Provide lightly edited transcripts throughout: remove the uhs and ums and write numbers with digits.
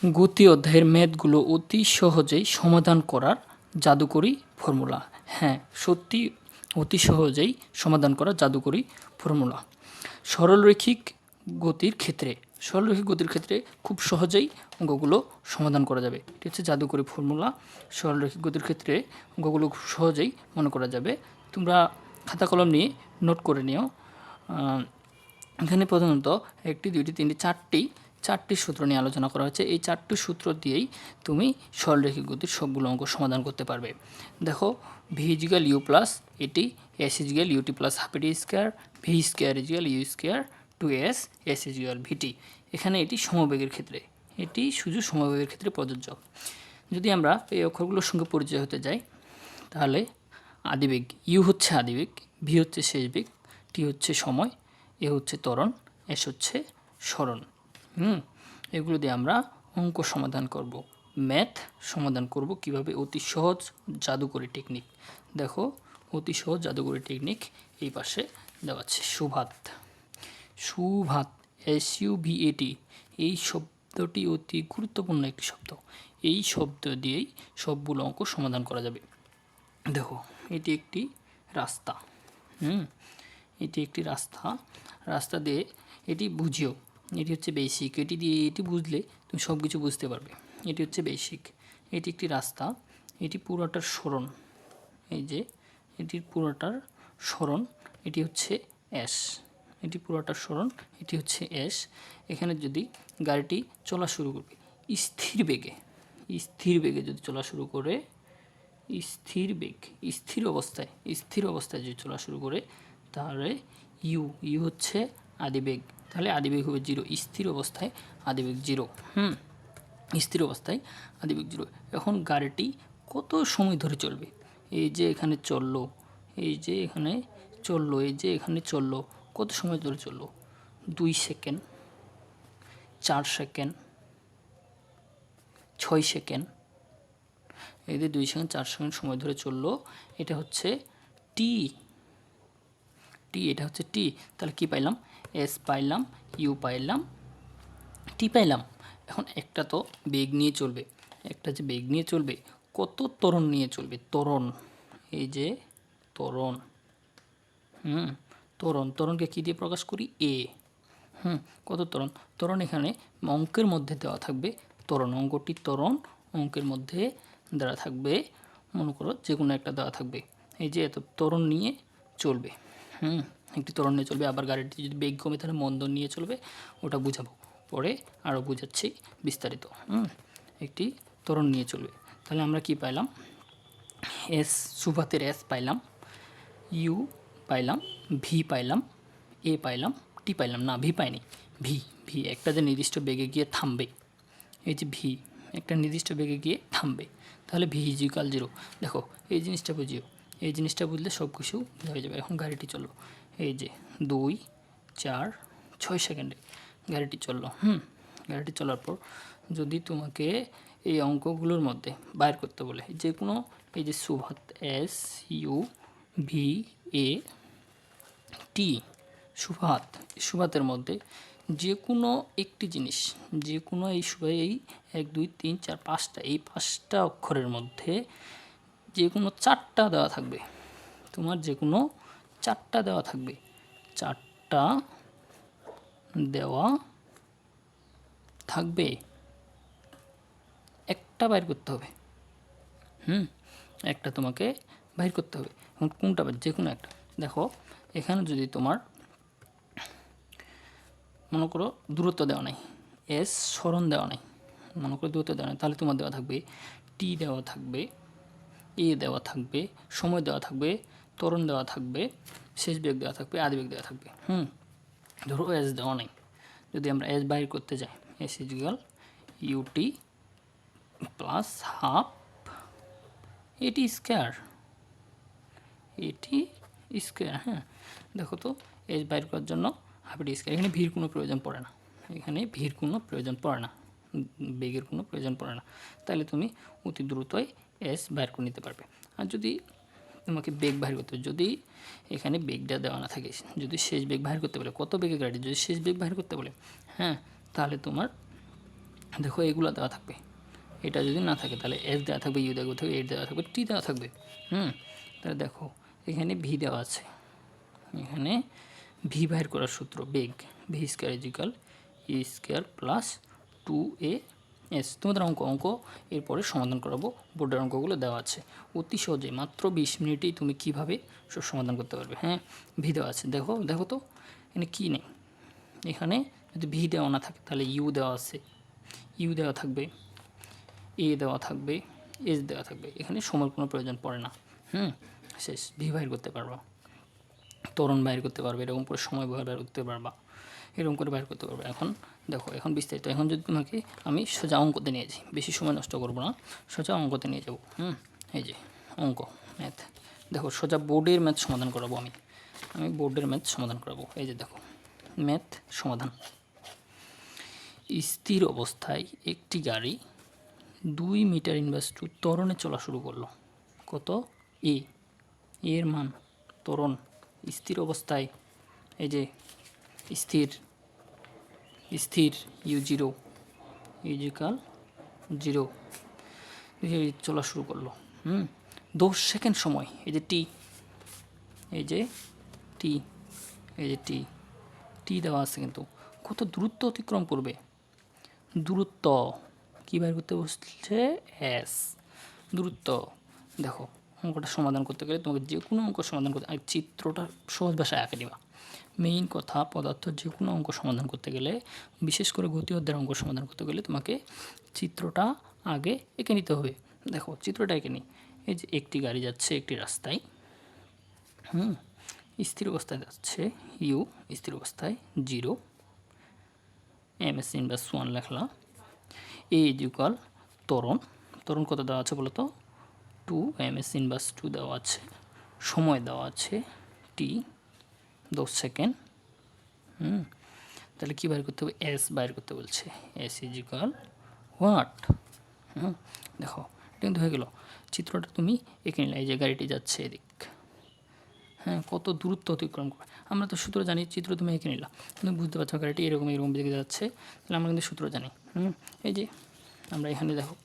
গতি অধ্যায়ের ম্যাথগুলো অতি সহজেই সমাধান করার জাদুকরি ফর্মুলা। হ্যাঁ, সত্যি অতি সহজেই সমাধান করা জাদুকরি ফর্মুলা। সরলরৈখিক গতির ক্ষেত্রে খুব সহজেই অঙ্কগুলো সমাধান করা যাবে। এটি হচ্ছে জাদুকরি ফর্মুলা। সরলরৈখিক গতির ক্ষেত্রে অঙ্কগুলো খুব সহজেই মনে করা যাবে। তোমরা খাতা কলম নিয়ে নোট করে নিও। এখানে প্রধানত 1, 2, 3, 4টি সূত্র নিয়ে আলোচনা করা হচ্ছে। এই 4টি সূত্র দিয়েই তুমি সরলরৈখিক গতির সবগুলো অঙ্ক সমাধান করতে পারবে। দেখো, v equal u plus a t, s is equal UT plus half এটি square, v square equal u square two s, s equal v t. এখানে এটি সমবেগের ক্ষেত্রে, এটি শুধু সমবেগের ক্ষেত্রে প্রযোজ্য। যদি আমরা এই অক্ষরগুলোর সঙ্গে পরিচয় হতে যাই, তাহলে আদিবেগ, ইউ হচ্ছে আদিবেগ, ভি হচ্ছে শেষ বেগ, টি হচ্ছে সময়, এ হচ্ছে ত্বরণ, এস হচ্ছে সরণ। এগুলো দিয়ে আমরা অঙ্ক সমাধান করব, ম্যাথ সমাধান করব কিভাবে, অতি সহজ জাদুকরি টেকনিক। দেখো, অতি সহজ জাদুকরি টেকনিক এই পাশে দেওয়া আছে। সুভাত, SUVAT, এই শব্দটি অতি গুরুত্বপূর্ণ একটি শব্দ। এই শব্দ দিয়েই সবগুলো অঙ্ক সমাধান করা যাবে। দেখো, এটি একটি রাস্তা। এটি একটি রাস্তা দিয়ে এটি বুঝিও, এটি হচ্ছে বেসিক। এটি দিয়ে এটি বুঝলে তুমি সব কিছু বুঝতে পারবে। এটি হচ্ছে বেসিক। এটি একটি রাস্তা, এটি পুরোটার সরণ, এই যে এটির পুরোটার সরণ, এটি হচ্ছে এস, এটি পুরোটার সরণ, এটি হচ্ছে এস। এখানে যদি গাড়িটি চলা শুরু করবে স্থির বেগে যদি চলা শুরু করে, স্থির অবস্থায় যদি চলা শুরু করে, তাহলে ইউ হচ্ছে আদিবেগ, তাহলে আদিবেগ হবে 0। স্থির অবস্থায় আদিবেগ 0। স্থির অবস্থায় আদিবেগ 0। এখন গাড়িটি কত সময় ধরে চলবে? এই যে এখানে চললো, এই যে এখানে চললো, কত সময় ধরে চললো? 2 সেকেন্ড, 4 সেকেন্ড, 6 সেকেন্ড। এই যে 2 সেকেন্ড 4 সেকেন্ড সময় ধরে চললো। এটা হচ্ছে টি, এটা হচ্ছে টি। তাহলে কি পাইলাম? এস পাইলাম, ইউ পাইলাম, টি পাইলাম। এখন একটা তো বেগ নিয়ে চলবে, একটা যে বেগ নিয়ে চলবে, কত ত্বরণ নিয়ে চলবে? ত্বরণ, এই যে ত্বরণ, ত্বরণকে কী দিয়ে প্রকাশ করি? এ। কত ত্বরণ? ত্বরণ এখানে অঙ্কের মধ্যে দেওয়া থাকবে। ত্বরণ, অঙ্কটি ত্বরণ অঙ্কের মধ্যে দেওয়া থাকবে। মনে করো যে কোনো একটা দেওয়া থাকবে, এই যে এত ত্বরণ নিয়ে চলবে। একটি ত্বরণ নিয়ে চলবে। আবার গাড়িটি যদি বেগ কমে তাহলে মন্দন নিয়ে চলবে, ওটা বুঝাবো পরে, আরও বুঝাচ্ছি বিস্তারিত। একটি ত্বরণ নিয়ে চলবে। তাহলে আমরা কি পাইলাম? এস, সুভাতের এস পাইলাম, ইউ পাইলাম, ভি পাইলাম, এ পাইলাম, টি পাইলাম না, ভি পাইনি। ভি একটা যে নির্দিষ্ট বেগে গিয়ে থামবে, এই যে ভি একটা নির্দিষ্ট বেগে গিয়ে থামবে, তাহলে ভি ইজিক্যাল 0। দেখো, এই জিনিসটা বুঝিও, এই জিনিসটা বুঝলে সব কিছু হয়ে যাবে। এখন গাড়িটি চললো, এই যে 2, 4, 6 সেকেন্ডে গাড়িটি চললো। গাড়িটি চলার পর যদি তোমাকে এই অঙ্কগুলোর মধ্যে বাইর করতে বলে, যে কোনো, এই যে সুভাত, SUVAT, সুভাতের মধ্যে যে কোনো একটি জিনিস, যে কোনো এই 1, 2, 3, 4, 5টা, এই 5টা অক্ষরের মধ্যে যে কোনো 4টা দেওয়া থাকবে। তোমার যে কোনো 4টা দেওয়া থাকবে, 4টা দেওয়া থাকবে, একটা বাইর করতে হবে। একটা তোমাকে বাইর করতে হবে। এখন কোনটা? যে কোনো একটা। দেখো, এখানে যদি তোমার মনে করো দূরত্ব দেওয়া নাই, এস সরণ দেওয়া নাই, মনে করো দূরত্ব দেওয়া নাই, তাহলে তোমার দেওয়া থাকবে টি দেওয়া থাকবে, এ দেওয়া থাকবে, সময় দেওয়া থাকবে, ত্বরণ দেওয়া থাকবে, শেষ বেগ দেওয়া থাকবে, আদিবেগ দেওয়া থাকবে। ধরো এস দেওয়া নাই, যদি আমরা এস বাইর করতে যাই, S is equal UT plus half এটি স্কোয়ার, দেখো তো, এস বাইর করার জন্য হাফ এটি স্কোয়ার। এখানে ভিড় কোনো প্রয়োজন পড়ে না, বেগের কোনো প্রয়োজন পড়ে না। তাহলে তুমি অতি দ্রুতই এস বাইর করে নিতে পারবে। আর যদি তোমাকে বেগ বাইর করতে হবে, যদি এখানে বেগটা দেওয়া না থাকে, যদি শেষ বেগ বাইর করতে বলে, কত বেগে গাড়ি যদি শেষ বেগ বাইর করতে বলে, তাহলে তোমার দেখো এগুলো দেওয়া থাকবে, এটা যদি না থাকে তাহলে এস দেওয়া থাকবে, ইউ দেওয়া থাকবে, এ দেওয়া থাকবে, টি দেওয়া থাকবে। তাহলে দেখো এখানে ভি দেওয়া আছে, এখানে ভি বাইর করার সূত্র বেগ, ভি স্কোয়ার ইজিক্যাল ই স্কোয়ার প্লাস 2a/s। তোমাদের অঙ্ক এরপরে সমাধান করাবো, বোর্ডের অঙ্কগুলো দেওয়া আছে। অতি সহজে মাত্র 20 মিনিটেই তুমি কীভাবে সমাধান করতে পারবে। হ্যাঁ, ভি দেওয়া আছে, দেখো তো এখানে কী নেই। এখানে যদি ভি দেওয়া না থাকে তাহলে ইউ দেওয়া আছে, ইউ দেওয়া থাকবে, এ দেওয়া থাকবে, এস দেওয়া থাকবে। এখানে সময়ের কোনো প্রয়োজন পড়ে না। শেষ, ভি বাইর করতে পারবা, ত্বরণ বাইর করতে পারবে, এরকম করে সময় বাইর করতে পারবা, এরকম করে বাইর করতে পারবে। এখন দেখো, এখন বিস্তারিত, এখন যদি তোমাকে আমি সোজা অঙ্কতে নিয়ে যাই, বেশি সময় নষ্ট করবো না, সোজা অঙ্কতে নিয়ে যাবো। এই যে অঙ্ক, ম্যাথ, দেখো সোজা বোর্ডের ম্যাথ সমাধান করাবো আমি বোর্ডের ম্যাথ সমাধান করাবো। এই যে দেখো ম্যাথ সমাধান। স্থির অবস্থায় একটি গাড়ি 2 মিটার ইনভার্স ত্বরণে চলা শুরু করলো। কত? এর মান ত্বরণ স্থির অবস্থায়, এই যে স্থির u0 ইজিক্যাল 0 চলা শুরু করলো। 10 সেকেন্ড সময়, এই যে টি, এই যে টি, এই যে টি দেওয়া আছে, কিন্তু কত দূরত্ব অতিক্রম করবে, দূরত্ব কী বাইর করতে বসছে, এস, দূরত্ব। দেখো অঙ্কটা সমাধান করতে গেলে তোমাকে যে কোনো অঙ্ক সমাধান করতে, আর চিত্রটা সহজ ভাষায় আঁকে দিবা। মেইন কথা, পদার্থ যে কোনো অঙ্ক সমাধান করতে গেলে, বিশেষ করে গতি অধ্যায়ের অঙ্ক সমাধান করতে গেলে তোমাকে চিত্রটা আগে এঁকে নিতে হবে। দেখো চিত্রটা এঁকে নিই। এই যে একটি গাড়ি যাচ্ছে একটি রাস্তায়, স্থির অবস্থায় যাচ্ছে, ইউ স্থির অবস্থায় 0, ms ইনভার্স 1 লেখলাম, এ ইকুয়াল ত্বরণ কত দেওয়া আছে বলো তো, 2 ms ইনভার্স 2 দেওয়া আছে, সময় দেওয়া আছে টি 10 সেকেন্ড। তাহলে কী বাইর করতে হবে, এস বাইর করতে বলছে, এস ইকুয়াল হোয়াট। দেখো এটা কিন্তু হয়ে গেল। চিত্রটা তুমি এঁকে নিলে, এই যে গাড়িটি যাচ্ছে এদিক, কত দূরত্ব অতিক্রম করে। আমরা তো সূত্র জানি, চিত্র তুমি এঁকে নিলাম, তুমি বুঝতে পারছো গাড়িটি এরকম দিকে যাচ্ছে, তাহলে আমরা কিন্তু সূত্র জানি। এই যে আমরা এখানে দেখো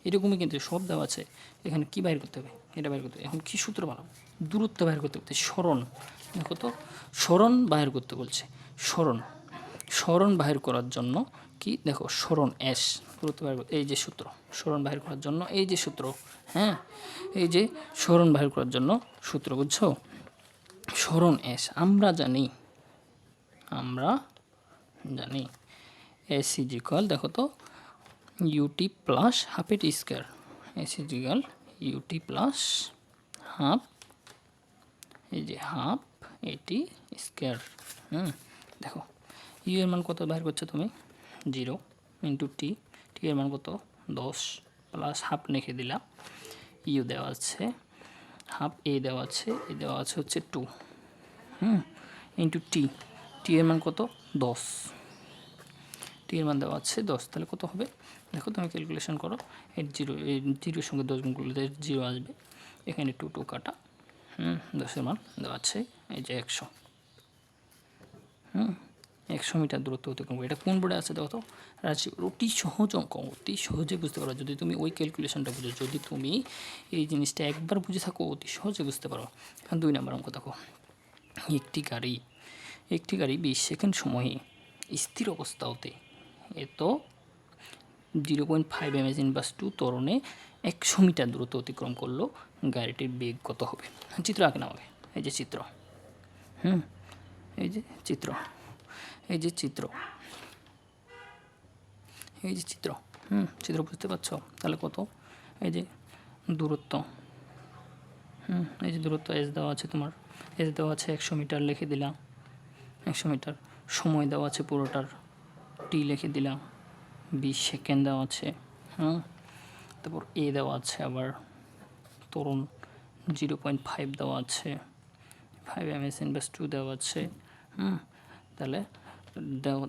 এরকমই কিন্তু সব দেওয়া আছে, এখানে কী বাইর করতে হবে, এটা বাইর করতে হবে। এখন কী সূত্র বানাবো, দূরত্ব বাইর করতে বলছে, সরণ, দেখো তো সরণ বাইর করতে বলছে, সরণ বাহির করার জন্য কি, দেখো সরণ এস, দূরত্ব বাহির, এই যে সূত্র, সরণ বাহির করার জন্য এই যে সূত্র, এই যে সরণ বাহির করার জন্য সূত্র, বুঝছো, সরণ এস আমরা জানি এস ইজিক্যাল, দেখো তো ইউটি প্লাস হাফ এটি square, S is equal UT plus half, এই যে হাফ এটি স্কোয়ার। দেখো ইউ এর মান কত বাইর করছো তুমি, 0 ইন্টু টি, টি এর মান কত 10 প্লাস হাফ লিখে দিলাম, ইউ দেওয়া আছে হাফ, এ দেওয়া আছে, এ দেওয়া আছে হচ্ছে 2, ইন্টু টি, টি এর মান কত 10, টি এর মান দেওয়া আছে 10, তাহলে কত হবে দেখো তুমি ক্যালকুলেশন করো, এর 0, এই 0-এর সঙ্গে 10 গুণ করলে 0 আসবে, এখানে 2 কাটা, 10-এর মান দেওয়া আছে এই যে 100, 100 মিটার দূরত্ব অতিক্রম করে। এটা কোন বোর্ডে আছে দেখো তো, রাশি, অতি সহজ অঙ্ক, অতি সহজে বুঝতে পারো যদি তুমি ওই ক্যালকুলেশনটা বুঝো, যদি তুমি এই জিনিসটা একবার বুঝে থাকো অতি সহজে বুঝতে পারো। এখন 2 নম্বর অঙ্ক দেখো, একটি গাড়ি 20 সেকেন্ড সময়ে স্থির অবস্থা হতে এত 0.5 ms ইনভার্স 2 ত্বরণে 100 মিটার দূরত্ব অতিক্রম করলো, গাড়িটির বেগ কত হবে। চিত্র আঁকে নাও হবে, এই যে চিত্র, এই যে চিত্র, এই যে চিত্র, এই যে চিত্র, চিত্র বুঝতে পারছো, তাহলে কত, এই যে দূরত্ব, এই যে দূরত্ব এস দেওয়া আছে, তোমার এস দেওয়া আছে 100 মিটার লিখে দিলাম, 100 মিটার, সময় দেওয়া আছে পুরোটার টি লিখে দিলাম, 20 সেকেন্ড দেওয়া আছে, তারপর এ দেওয়া আছে, আবার ত্বরণ 0.5 দেওয়া আছে, 5 ms ইনভার্স 2 দেওয়া আছে, তাহলে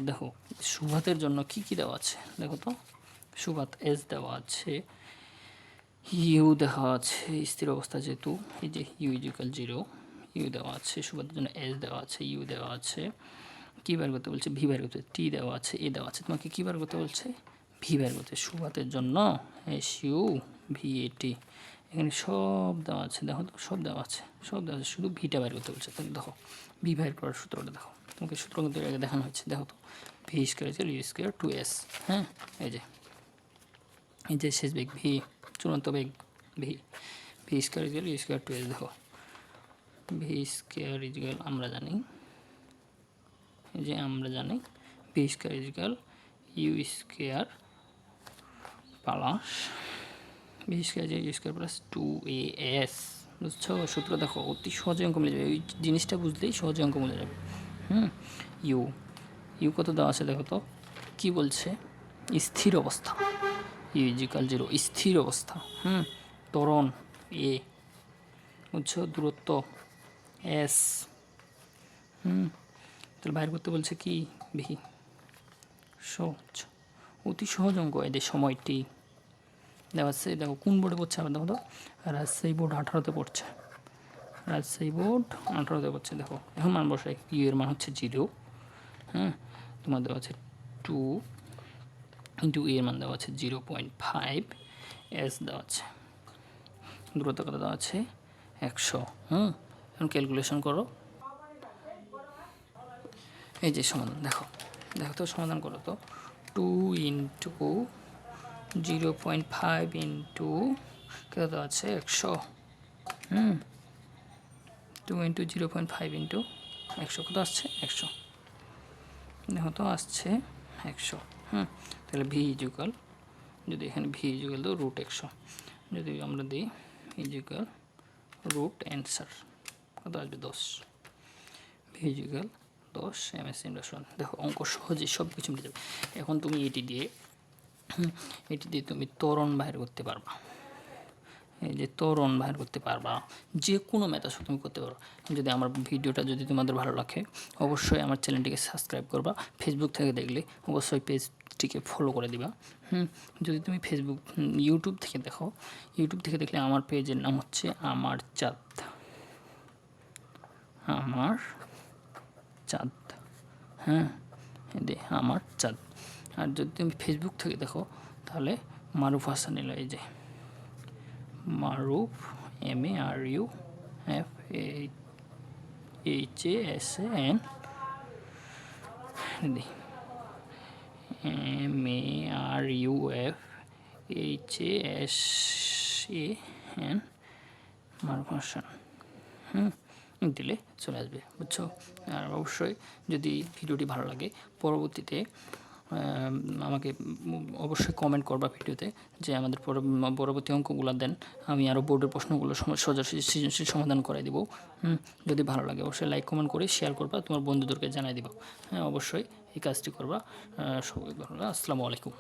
দেখো সুভাতের জন্য কি কি দেওয়া আছে দেখো তো, সুভাত এস দেওয়া আছে, ইউ দেওয়া আছে স্থির অবস্থা যেহেতু, এই যে ইউ ইজিক্যাল 0, ইউ দেওয়া আছে, সুভাতের জন্য এস দেওয়া আছে, ইউ দেওয়া আছে, কী বার করতে বলছে, ভি বার করতে, টি দেওয়া আছে, এ দেওয়া আছে, তোমাকে কী বার করতে বলছে, ভি বের করতে, সুবাতের জন্য SUVAT, এখানে সব দেওয়া আছে, দেখো তো সব দেওয়া আছে, শুধু ভিটা বের করতে বলছে। তাহলে দেখো ভি বের করার সূত্রটা দেখো, তোমাকে সূত্র কিন্তু আগে দেখানো হয়েছে। দেখো তো v square equal you square 2s। হ্যাঁ, এই যে শেষ বেগ ভি, চূড়ান্ত বেগ v, v square equal you square 2s। দেখো ভি স্কোয়ার ইকুয়াল আমরা জানি, এই যে আমরা জানি V square equal you square plus V square U square plus 2as। বুঝছো? সূত্র দেখো অতি সহজে অঙ্ক মিলে যাবে, এই জিনিসটা বুঝলেই সহজে অঙ্ক মিলে যাবে। ইউ কত দেওয়া আছে দেখো তো, কি বলছে? স্থির অবস্থা, ইউ ইজিক্যাল 0, স্থির অবস্থা। ত্বরণ এ, বুঝছো? দূরত্ব এস। তাহলে বাইর করতে বলছে কি? ভি। সহজ, অতি সহজ অঙ্ক। এদের সময়টি দেওয়া আছে, দেখো কোন বোর্ডে পড়ছে আবার দেখো তো, রাজশাহী বোর্ড 18-তে পড়ছে, রাজশাহী বোর্ড 18-তে পড়ছে। দেখো এখন মান বসাই, ইউ এর মান হচ্ছে 0, তোমার দেওয়া আছে 2 ইন্টু এর মান দেওয়া আছে 0.5, এস দেওয়া আছে, দূরত্ব কত দেওয়া আছে 100। এখন ক্যালকুলেশন করো, এই যে সমাধান দেখো, তো সমাধান করো তো, 2 ইন্টু 0.5 ইন্টু কত দেওয়া আছে 100, 2 ইন্টু 0.5 ইন্টু 100 কত আসছে 100। দেখো তো আসছে 100। তাহলে ভি ইজুকাল, যদি এখানে ভি ইজুকাল তো রুট 100, যদি আমরা দিই ইজুকাল রুট অ্যান্সার কত আসবে 10, ভি ইজুকাল 10 ms ইন্ডাকশন। দেখো অঙ্ক সহজে সব কিছু মিলে যাবে। এখন তুমি এটি দিয়ে তুমি ত্বরণ বাইর করতে পারবা, এই যে ত্বরণ বাইর করতে পারবা, যে কোনো মেথড তুমি করতে পারো। যদি আমার ভিডিওটা যদি তোমাদের ভালো লাগে অবশ্যই আমার চ্যানেলটিকে সাবস্ক্রাইব করবা, ফেসবুক থেকে দেখলে অবশ্যই পেজটিকে ফলো করে দিবা। যদি তুমি ইউটিউব থেকে দেখো, ইউটিউব থেকে দেখলে আমার পেজের নাম হচ্ছে আমার চাঁদ, আমার চাঁদ। আমার চাঁদ। আর যদি তুমি ফেসবুক থেকে দেখো তাহলে মারুফ হাসান এলো, এই যে মারুফ MARUFHASAN, MARUFHASAN মারুফ হাসান দিলে চলে আসবে, বুঝছো? আর অবশ্যই যদি ভিডিওটি ভালো লাগে পরবর্তীতে আমাকে অবশ্যই কমেন্ট করবা ভিডিওতে, যে আমাদের পরবর্তী অঙ্কগুলো দেন, আমি আরও বোর্ডের প্রশ্নগুলো সোজাসুজি সৃজনশীল সমাধান করে দেবো। যদি ভালো লাগে অবশ্যই লাইক কমেন্ট করে শেয়ার করবা, তোমার বন্ধুদেরকে জানাই দিবা। অবশ্যই এই কাজটি করবা। সবাই ভালো, আসসালামু আলাইকুম।